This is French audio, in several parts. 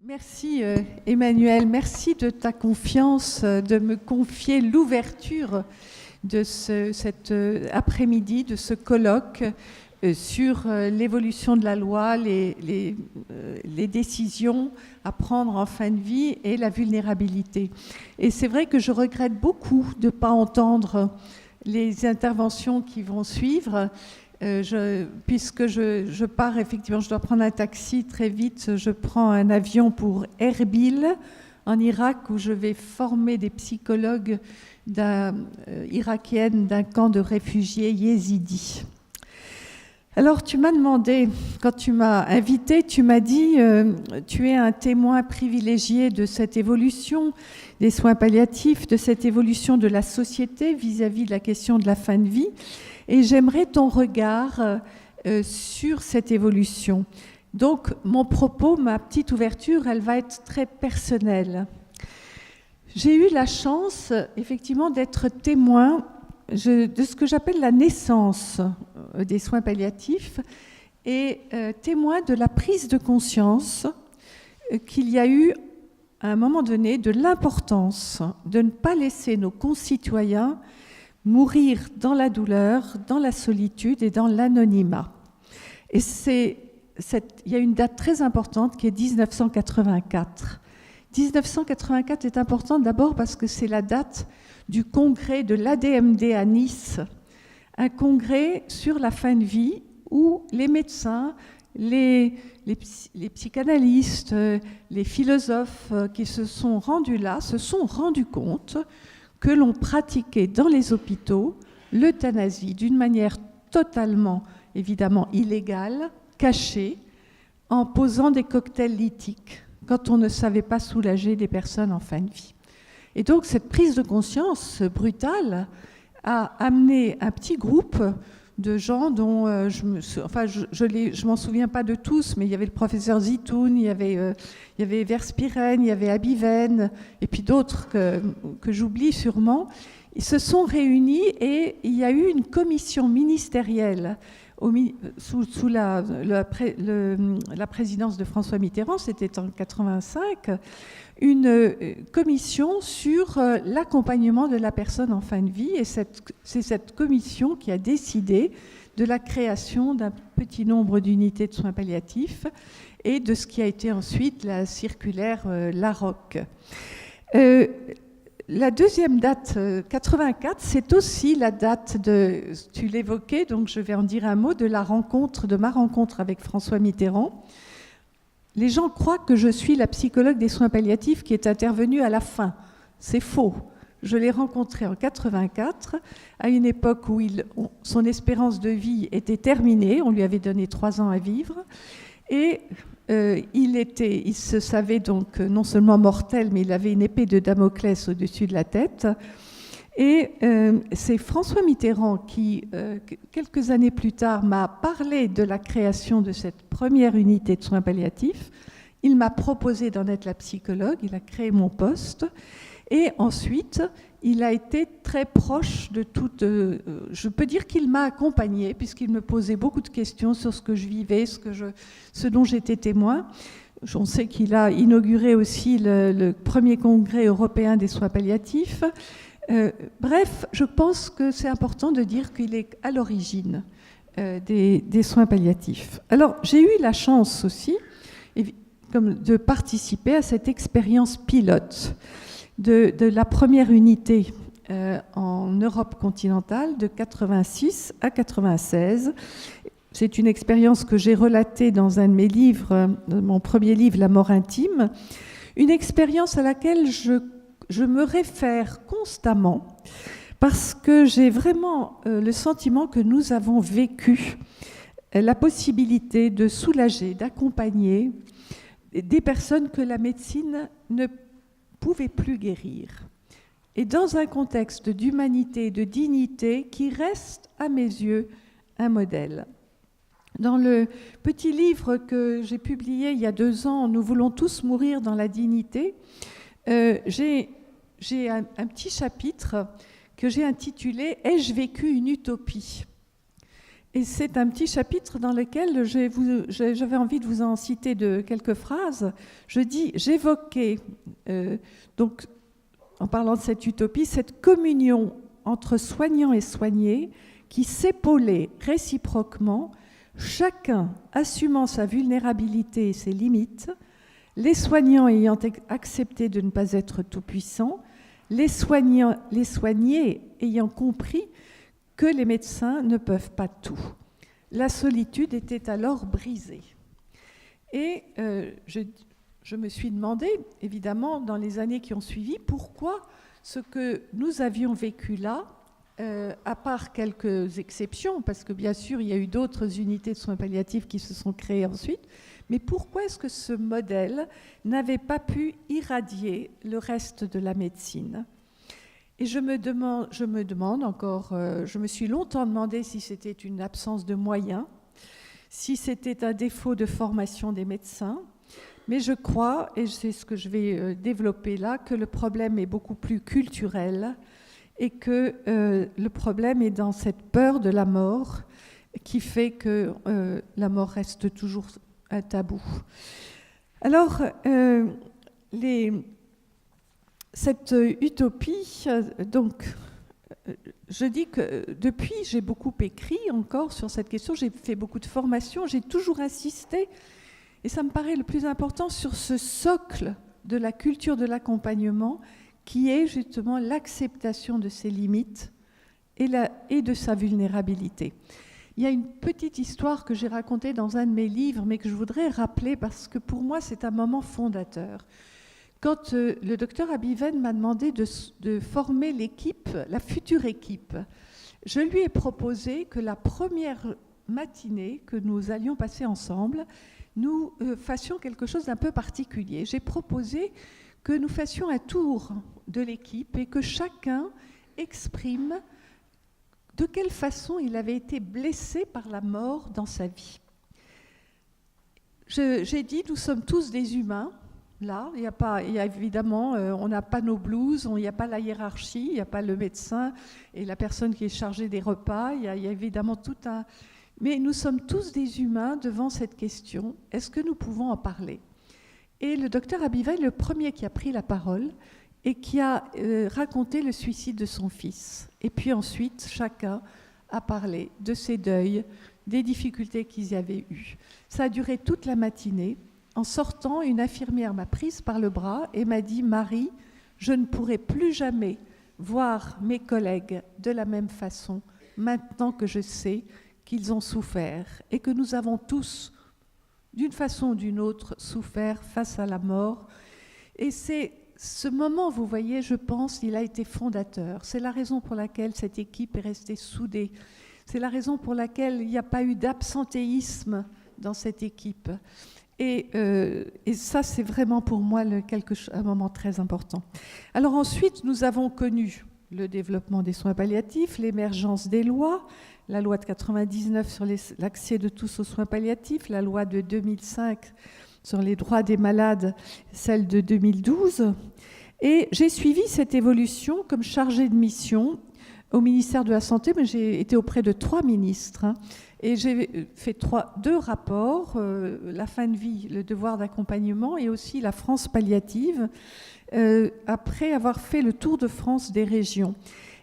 Merci Emmanuel, merci de ta confiance, de me confier l'ouverture de cet après-midi, de ce colloque sur l'évolution de la loi, les décisions à prendre en fin de vie et la vulnérabilité. Et c'est vrai que je regrette beaucoup de ne pas entendre les interventions qui vont suivre. Puisque je pars, effectivement, je dois prendre un taxi très vite, je prends un avion pour Erbil, en Irak, où je vais former des psychologues irakiennes d'un camp de réfugiés yézidis. Alors, tu m'as demandé, quand tu m'as invité, tu m'as dit, tu es un témoin privilégié de cette évolution des soins palliatifs, de cette évolution de la société vis-à-vis de la question de la fin de vie. Et j'aimerais ton regard sur cette évolution. Donc, mon propos, ma petite ouverture, elle va être très personnelle. J'ai eu la chance, effectivement, d'être témoin de ce que j'appelle la naissance des soins palliatifs et témoin de la prise de conscience qu'il y a eu, à un moment donné, de l'importance de ne pas laisser nos concitoyens mourir dans la douleur, dans la solitude et dans l'anonymat. Et il y a une date très importante qui est 1984. 1984 est importante d'abord parce que c'est la date du congrès de l'ADMD à Nice, un congrès sur la fin de vie où les médecins, les psychanalystes, les philosophes qui se sont rendus là se sont rendus compte que l'on pratiquait dans les hôpitaux l'euthanasie d'une manière totalement, évidemment, illégale, cachée, en posant des cocktails lithiques, quand on ne savait pas soulager des personnes en fin de vie. Et donc, cette prise de conscience brutale a amené un petit groupe de gens dont je m'en souviens pas de tous, mais il y avait le professeur Zitoun, il y avait Verspiren, il y avait Abiven, et puis d'autres que j'oublie sûrement. Ils se sont réunis et il y a eu une commission ministérielle sous la présidence de François Mitterrand, c'était en 85, une commission sur l'accompagnement de la personne en fin de vie. Et c'est cette commission qui a décidé de la création d'un petit nombre d'unités de soins palliatifs et de ce qui a été ensuite la circulaire Larocque. La deuxième date, 84, c'est aussi la date tu l'évoquais, donc je vais en dire un mot, de ma rencontre avec François Mitterrand. Les gens croient que je suis la psychologue des soins palliatifs qui est intervenue à la fin. C'est faux. Je l'ai rencontré en 84, à une époque où son espérance de vie était terminée. On lui avait donné 3 ans à vivre. Et il se savait donc non seulement mortel, mais il avait une épée de Damoclès au-dessus de la tête. Et c'est François Mitterrand qui, quelques années plus tard, m'a parlé de la création de cette première unité de soins palliatifs. Il m'a proposé d'en être la psychologue, il a créé mon poste. Et ensuite, il a été très proche de toute... je peux dire qu'il m'a accompagnée, puisqu'il me posait beaucoup de questions sur ce que je vivais, ce dont j'étais témoin. On sait qu'il a inauguré aussi le premier congrès européen des soins palliatifs. Bref, je pense que c'est important de dire qu'il est à l'origine des soins palliatifs. Alors, j'ai eu la chance aussi de participer à cette expérience pilote de la première unité en Europe continentale de 86 à 96. C'est une expérience que j'ai relatée dans un de mes livres, mon premier livre, La mort intime, une expérience à laquelle je me réfère constamment parce que j'ai vraiment le sentiment que nous avons vécu la possibilité de soulager, d'accompagner des personnes que la médecine ne pouvait plus guérir. Et dans un contexte d'humanité, de dignité qui reste, à mes yeux, un modèle. Dans le petit livre que j'ai publié il y a 2 ans, Nous voulons tous mourir dans la dignité, j'ai un petit chapitre que j'ai intitulé « Ai-je vécu une utopie ?» Et c'est un petit chapitre dans lequel j'avais envie de vous en citer quelques phrases. Je dis, j'évoquais, donc, en parlant de cette utopie, cette communion entre soignants et soignés qui s'épaulaient réciproquement, chacun assumant sa vulnérabilité et ses limites, les soignants ayant accepté de ne pas être tout-puissants, les soignés ayant compris que les médecins ne peuvent pas tout. La solitude était alors brisée. Et je me suis demandé, évidemment, dans les années qui ont suivi, pourquoi ce que nous avions vécu là, à part quelques exceptions, parce que bien sûr, il y a eu d'autres unités de soins palliatifs qui se sont créées ensuite, mais pourquoi est-ce que ce modèle n'avait pas pu irradier le reste de la médecine ? Et je me demande encore, je me suis longtemps demandé si c'était une absence de moyens, si c'était un défaut de formation des médecins, mais je crois, et c'est ce que je vais développer là, que le problème est beaucoup plus culturel et que le problème est dans cette peur de la mort qui fait que la mort reste toujours un tabou. Alors, cette utopie, donc, je dis que depuis, j'ai beaucoup écrit encore sur cette question, j'ai fait beaucoup de formations, j'ai toujours insisté, et ça me paraît le plus important, sur ce socle de la culture de l'accompagnement qui est justement l'acceptation de ses limites et de sa vulnérabilité. Il y a une petite histoire que j'ai racontée dans un de mes livres, mais que je voudrais rappeler parce que pour moi, c'est un moment fondateur. Quand le docteur Abiven m'a demandé de former l'équipe, la future équipe, je lui ai proposé que la première matinée que nous allions passer ensemble, nous fassions quelque chose d'un peu particulier. J'ai proposé que nous fassions un tour de l'équipe et que chacun exprime de quelle façon il avait été blessé par la mort dans sa vie. J'ai dit, nous sommes tous des humains. Là, il y a évidemment, on n'a pas nos blouses, il n'y a pas la hiérarchie, il n'y a pas le médecin et la personne qui est chargée des repas, il y a évidemment tout un... Mais nous sommes tous des humains devant cette question, est-ce que nous pouvons en parler ? Et le docteur Abiven est le premier qui a pris la parole et qui a raconté le suicide de son fils. Et puis ensuite, chacun a parlé de ses deuils, des difficultés qu'ils y avaient eues. Ça a duré toute la matinée. En sortant, une infirmière m'a prise par le bras et m'a dit « Marie, je ne pourrai plus jamais voir mes collègues de la même façon maintenant que je sais qu'ils ont souffert et que nous avons tous, d'une façon ou d'une autre, souffert face à la mort. » Et c'est ce moment, vous voyez, je pense, il a été fondateur. C'est la raison pour laquelle cette équipe est restée soudée. C'est la raison pour laquelle il n'y a pas eu d'absentéisme dans cette équipe. Et ça, c'est vraiment pour moi un moment très important. Alors ensuite, nous avons connu le développement des soins palliatifs, l'émergence des lois, la loi de 99 sur l'accès de tous aux soins palliatifs, la loi de 2005 sur les droits des malades, celle de 2012. Et j'ai suivi cette évolution comme chargée de mission au ministère de la Santé, mais j'ai été auprès de 3 ministres. Et j'ai fait 2 rapports, la fin de vie, le devoir d'accompagnement et aussi la France palliative, après avoir fait le tour de France des régions.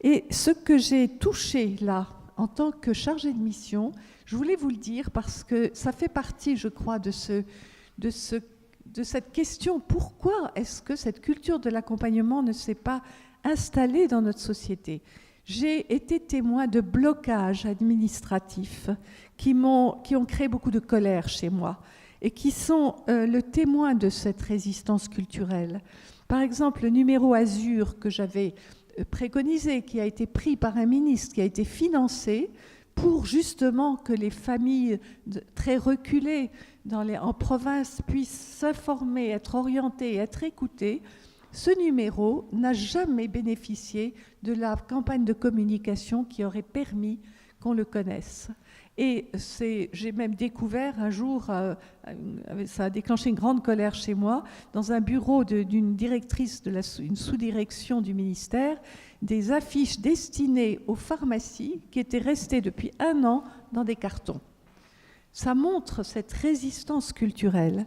Et ce que j'ai touché là, en tant que chargée de mission, je voulais vous le dire parce que ça fait partie, je crois, de cette question. Pourquoi est-ce que cette culture de l'accompagnement ne s'est pas installée dans notre société ? J'ai été témoin de blocages administratifs qui ont créé beaucoup de colère chez moi et qui sont le témoin de cette résistance culturelle. Par exemple, le numéro Azur que j'avais préconisé, qui a été pris par un ministre, qui a été financé pour justement que les familles très reculées en province puissent s'informer, être orientées, être écoutées. Ce numéro n'a jamais bénéficié de la campagne de communication qui aurait permis qu'on le connaisse. Et j'ai même découvert un jour, ça a déclenché une grande colère chez moi, dans un bureau d'une directrice une sous-direction du ministère, des affiches destinées aux pharmacies qui étaient restées depuis 1 an dans des cartons. Ça montre cette résistance culturelle.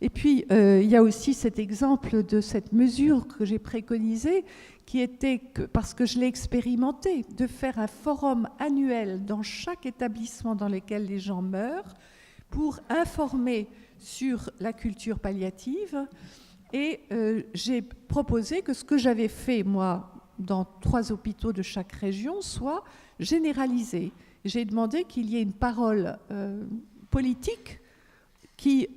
Et puis, il y a aussi cet exemple de cette mesure que j'ai préconisée, qui était, parce que je l'ai expérimenté, de faire un forum annuel dans chaque établissement dans lequel les gens meurent pour informer sur la culture palliative. Et j'ai proposé que ce que j'avais fait, moi, dans 3 hôpitaux de chaque région, soit généralisé. J'ai demandé qu'il y ait une parole politique qui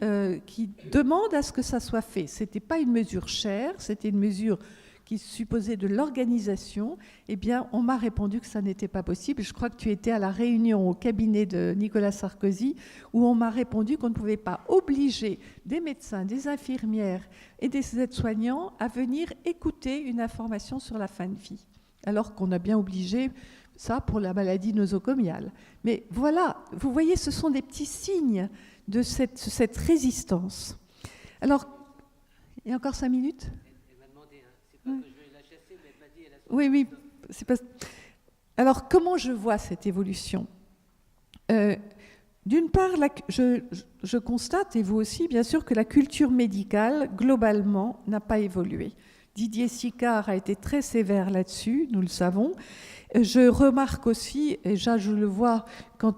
demande à ce que ça soit fait. Ce n'était pas une mesure chère, c'était une mesure qui supposait de l'organisation. Eh bien, on m'a répondu que ça n'était pas possible. Je crois que tu étais à la réunion au cabinet de Nicolas Sarkozy, où on m'a répondu qu'on ne pouvait pas obliger des médecins, des infirmières et des aides-soignants à venir écouter une information sur la fin de vie, alors qu'on a bien obligé ça pour la maladie nosocomiale. Mais voilà, vous voyez, ce sont des petits signes de cette résistance. Alors, il y a encore 5 minutes ? Elle m'a demandé, c'est pas que je vais la chasser, mais elle m'a dit... Elle a Oui, c'est pas... Alors, comment je vois cette évolution ? D'une part, je constate, et vous aussi, bien sûr, que la culture médicale, globalement, n'a pas évolué. Didier Sicard a été très sévère là-dessus, nous le savons. Je remarque aussi, et je le vois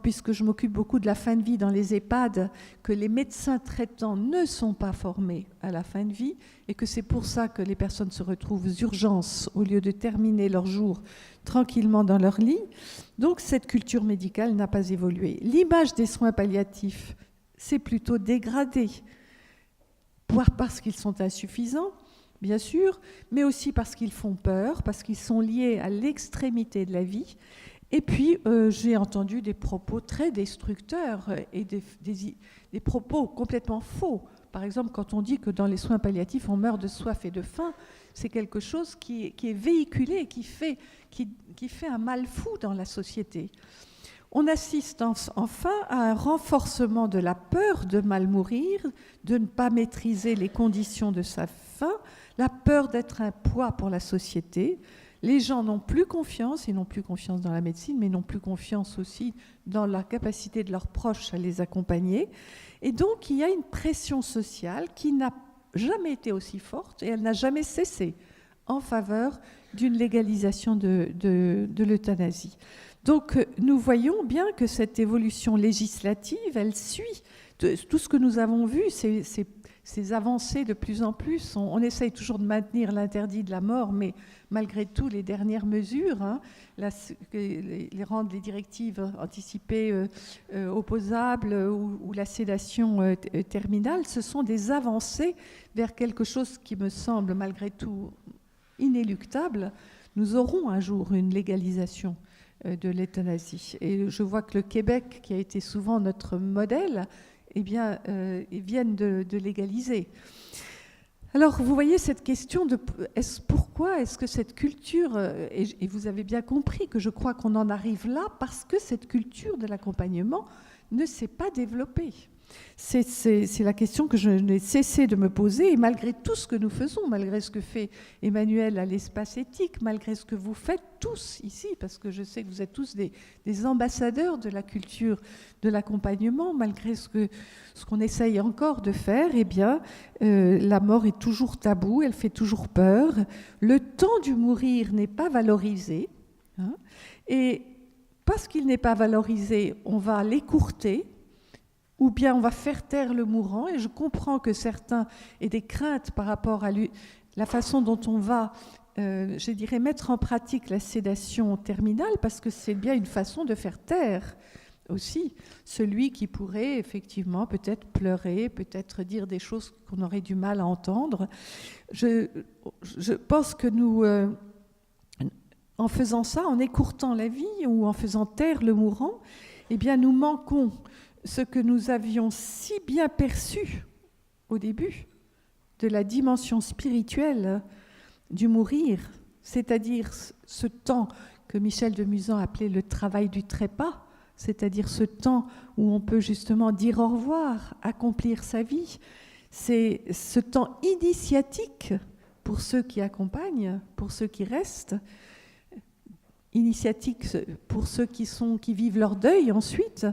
puisque je m'occupe beaucoup de la fin de vie dans les EHPAD, que les médecins traitants ne sont pas formés à la fin de vie et que c'est pour ça que les personnes se retrouvent aux urgences au lieu de terminer leur jour tranquillement dans leur lit. Donc cette culture médicale n'a pas évolué. L'image des soins palliatifs s'est plutôt dégradée, parce qu'ils sont insuffisants, bien sûr, mais aussi parce qu'ils font peur, parce qu'ils sont liés à l'extrémité de la vie. Et puis, j'ai entendu des propos très destructeurs et des propos complètement faux. Par exemple, quand on dit que dans les soins palliatifs, on meurt de soif et de faim, c'est quelque chose qui est véhiculé, qui fait un mal fou dans la société. On assiste enfin à un renforcement de la peur de mal mourir, de ne pas maîtriser les conditions de sa fin, la peur d'être un poids pour la société. Les gens n'ont plus confiance, ils n'ont plus confiance dans la médecine, mais n'ont plus confiance aussi dans la capacité de leurs proches à les accompagner. Et donc, il y a une pression sociale qui n'a jamais été aussi forte et elle n'a jamais cessé en faveur d'une légalisation de l'euthanasie. Donc, nous voyons bien que cette évolution législative, elle suit tout ce que nous avons vu, ces avancées de plus en plus. On essaye toujours de maintenir l'interdit de la mort, mais malgré tout, les dernières mesures, rendre les directives anticipées opposables ou la sédation terminale, ce sont des avancées vers quelque chose qui me semble malgré tout inéluctable. Nous aurons un jour une légalisation de l'euthanasie. Et je vois que le Québec, qui a été souvent notre modèle, eh bien, ils viennent de légaliser. Alors, vous voyez cette question de pourquoi est-ce que cette culture, et vous avez bien compris que je crois qu'on en arrive là, parce que cette culture de l'accompagnement ne s'est pas développée. C'est la question que je n'ai cessé de me poser, et malgré tout ce que nous faisons, malgré ce que fait Emmanuel à l'espace éthique, malgré ce que vous faites tous ici, parce que je sais que vous êtes tous des ambassadeurs de la culture de l'accompagnement, malgré ce qu'on essaye encore de faire, eh bien, la mort est toujours taboue, elle fait toujours peur, le temps du mourir n'est pas valorisé, hein, et parce qu'il n'est pas valorisé, on va l'écourter, ou bien on va faire taire le mourant, et je comprends que certains aient des craintes par rapport à la façon dont on va, je dirais, mettre en pratique la sédation terminale, parce que c'est bien une façon de faire taire aussi celui qui pourrait effectivement peut-être pleurer, peut-être dire des choses qu'on aurait du mal à entendre. Je pense que nous, en faisant ça, en écourtant la vie ou en faisant taire le mourant, eh bien nous manquons ce que nous avions si bien perçu au début de la dimension spirituelle du mourir, c'est-à-dire ce temps que Michel de Musan appelait le travail du trépas, c'est-à-dire ce temps où on peut justement dire au revoir, accomplir sa vie. C'est ce temps initiatique pour ceux qui accompagnent, pour ceux qui restent, initiatique pour ceux qui vivent leur deuil ensuite,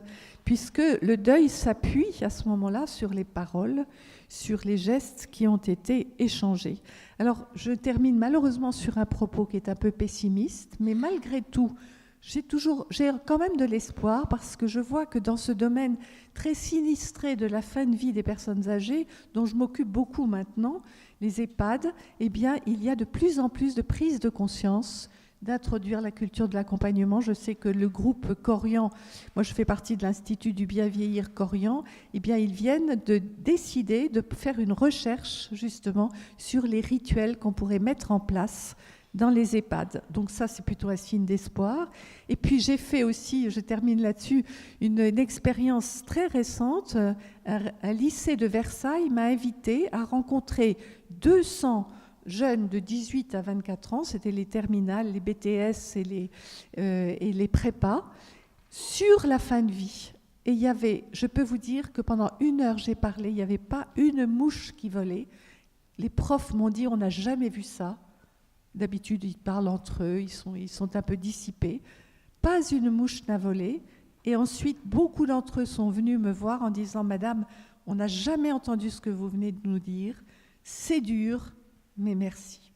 puisque le deuil s'appuie à ce moment-là sur les paroles, sur les gestes qui ont été échangés. Alors, je termine malheureusement sur un propos qui est un peu pessimiste, mais malgré tout, j'ai quand même de l'espoir parce que je vois que dans ce domaine très sinistré de la fin de vie des personnes âgées, dont je m'occupe beaucoup maintenant, les EHPAD, eh bien, il y a de plus en plus de prise de conscience d'introduire la culture de l'accompagnement. Je sais que le groupe Corian, moi je fais partie de l'Institut du bien vieillir Corian, eh bien ils viennent de décider de faire une recherche justement sur les rituels qu'on pourrait mettre en place dans les EHPAD. Donc ça, c'est plutôt un signe d'espoir. Et puis j'ai fait aussi, je termine là-dessus, une expérience très récente. Un lycée de Versailles m'a invité à rencontrer 200 jeunes de 18 à 24 ans, c'était les terminales, les BTS et les prépas, sur la fin de vie. Et il y avait, je peux vous dire que pendant 1 heure j'ai parlé, il n'y avait pas une mouche qui volait. Les profs m'ont dit, on n'a jamais vu ça. D'habitude, ils parlent entre eux, ils sont un peu dissipés. Pas une mouche n'a volé. Et ensuite, beaucoup d'entre eux sont venus me voir en disant, Madame, on n'a jamais entendu ce que vous venez de nous dire. C'est dur, mais merci.